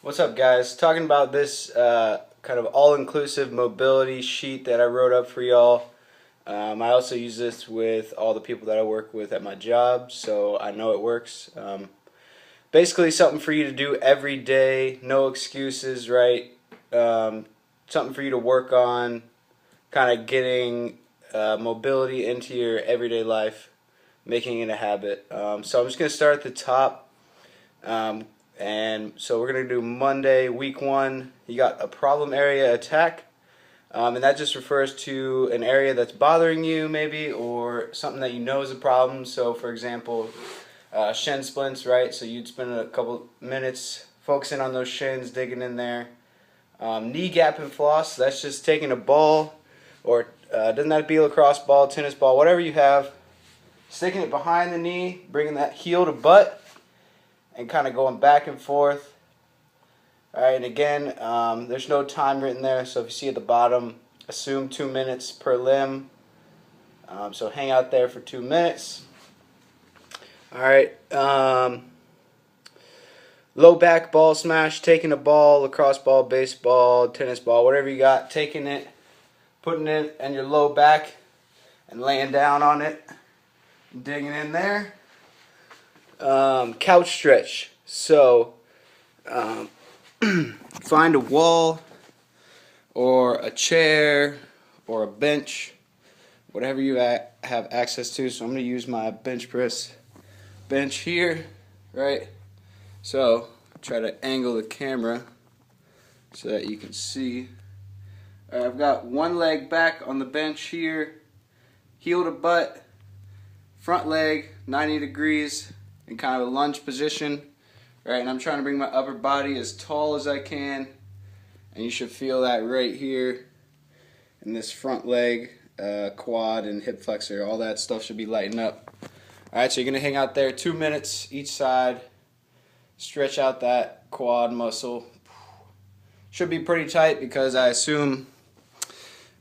What's up, guys? Talking about this kind of all-inclusive mobility sheet that I wrote up for y'all. I also use this with all the people that I work with at my job, so I know it works. Basically, something for you to do every day, no excuses, right? Something for you to work on, kind of getting mobility into your everyday life, making it a habit. So I'm just going to start at the top. And so we're going to do Monday, week 1. You got a problem area attack. And that just refers to an area that's bothering you, maybe, or something that you know is a problem. So, for example, shin splints, right? So you'd spend a couple minutes focusing on those shins, digging in there. Knee gap and floss, that's just taking a ball, or doesn't have to be a lacrosse ball, tennis ball, whatever you have, sticking it behind the knee, bringing that heel to butt, and kind of going back and forth. Alright, and again, there's no time written there, so if you see at the bottom, assume 2 minutes per limb. So hang out there for 2 minutes. Alright, low back ball smash, taking a ball, lacrosse ball, baseball, tennis ball, whatever you got, taking it, putting it in your low back, and laying down on it, digging in there. Couch stretch. So, find a wall or a chair or a bench, whatever you have access to. So I'm going to use my bench press bench here, right? So try to angle the camera so that you can see. I've got one leg back on the bench here, heel to butt, front leg 90 degrees in kind of a lunge position, right? And I'm trying to bring my upper body as tall as I can, and you should feel that right here in this front leg, quad and hip flexor. All that stuff should be lighting up. Alright, so you're going to hang out there 2 minutes each side, stretch out that quad muscle. Should be pretty tight because I assume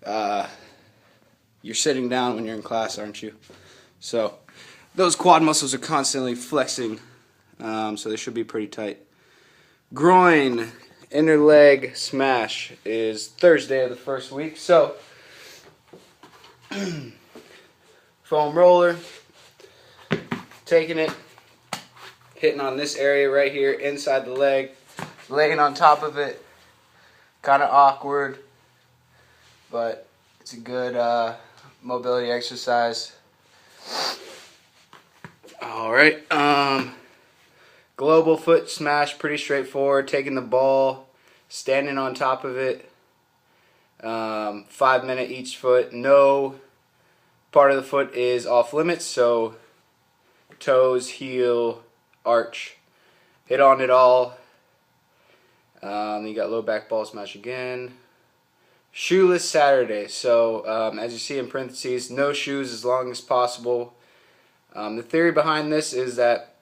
you're sitting down when you're in class, aren't you? So those quad muscles are constantly flexing, so they should be pretty tight. Groin, inner leg smash is Thursday of the first week. So foam roller, taking it, hitting on this area right here inside the leg, laying on top of it. Kind of awkward, but it's a good mobility exercise. Alright, global foot smash, pretty straightforward. Taking the ball, standing on top of it, 5 minute each foot. No part of the foot is off limits, so toes, heel, arch, hit on it all. You got low back ball smash again. Shoeless Saturday, so as you see in parentheses, no shoes as long as possible. The theory behind this is that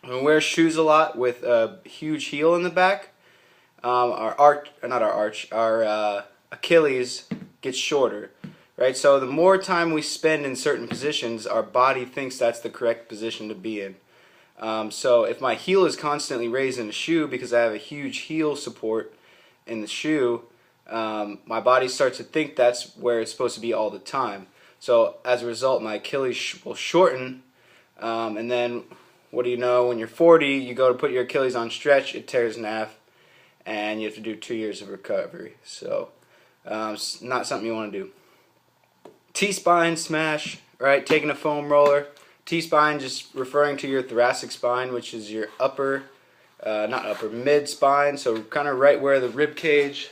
when we wear shoes a lot with a huge heel in the back, our Achilles gets shorter, right? So the more time we spend in certain positions, our body thinks that's the correct position to be in. So if my heel is constantly raised in a shoe because I have a huge heel support in the shoe, my body starts to think that's where it's supposed to be all the time. So as a result, my Achilles will shorten, and then what do you know, when you're 40, you go to put your Achilles on stretch, it tears in half, and you have to do 2 years of recovery. So it's not something you want to do. T-spine smash, right? Taking a foam roller. T-spine just referring to your thoracic spine, which is your mid spine, so kind of right where the rib cage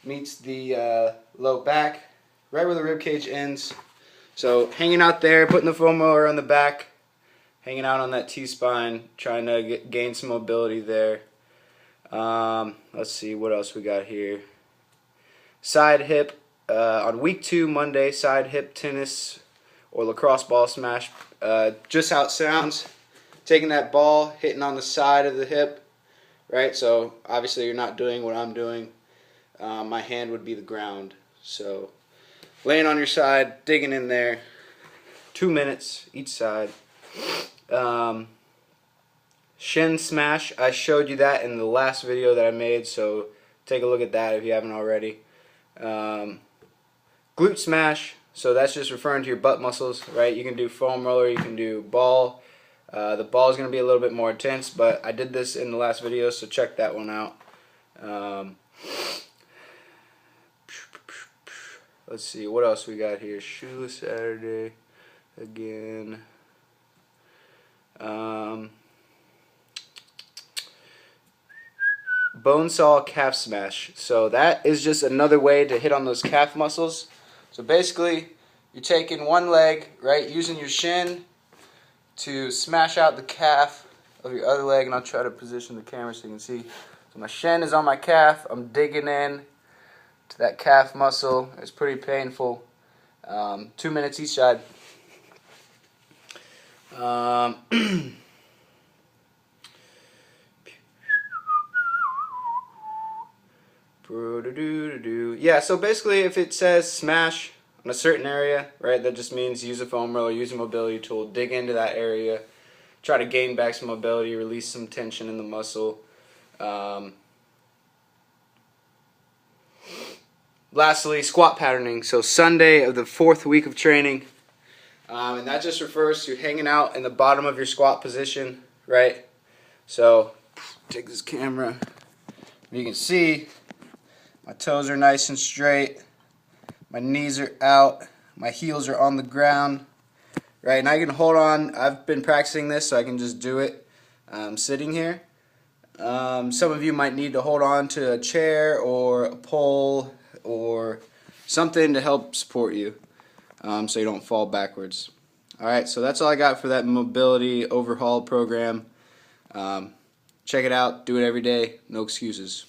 meets the low back, right where the rib cage ends. So hanging out there, putting the foam roller on the back, hanging out on that T-spine, trying to gain some mobility there. Let's see what else we got here. Side hip, on week 2, Monday, side hip tennis or lacrosse ball smash. Just how it sounds, taking that ball, hitting on the side of the hip, right? So obviously you're not doing what I'm doing. My hand would be the ground. So laying on your side, digging in there, 2 minutes each side. Shin smash, I showed you that in the last video that I made, so take a look at that if you haven't already. Glute smash, so that's just referring to your butt muscles, right? You can do foam roller, you can do ball. The ball is going to be a little bit more intense, but I did this in the last video, so check that one out. Let's see, what else we got here? Shoeless Saturday again. Bone saw calf smash. So that is just another way to hit on those calf muscles. So basically, you're taking one leg, right, using your shin to smash out the calf of your other leg, and I'll try to position the camera so you can see. So my shin is on my calf. I'm digging in to that calf muscle. It's pretty painful. 2 minutes each side. Yeah, so basically if it says smash on a certain area, right, that just means use a foam roller, use a mobility tool, dig into that area, try to gain back some mobility, release some tension in the muscle. Lastly, squat patterning. So Sunday of the 4th week of training, and that just refers to hanging out in the bottom of your squat position, right? So take this camera. You can see my toes are nice and straight. My knees are out. My heels are on the ground. Right, now you can hold on. I've been practicing this, so I can just do it sitting here. Some of you might need to hold on to a chair or a pole or something to help support you so you don't fall backwards. Alright, so that's all I got for that mobility overhaul program. Check it out. Do it every day. No excuses.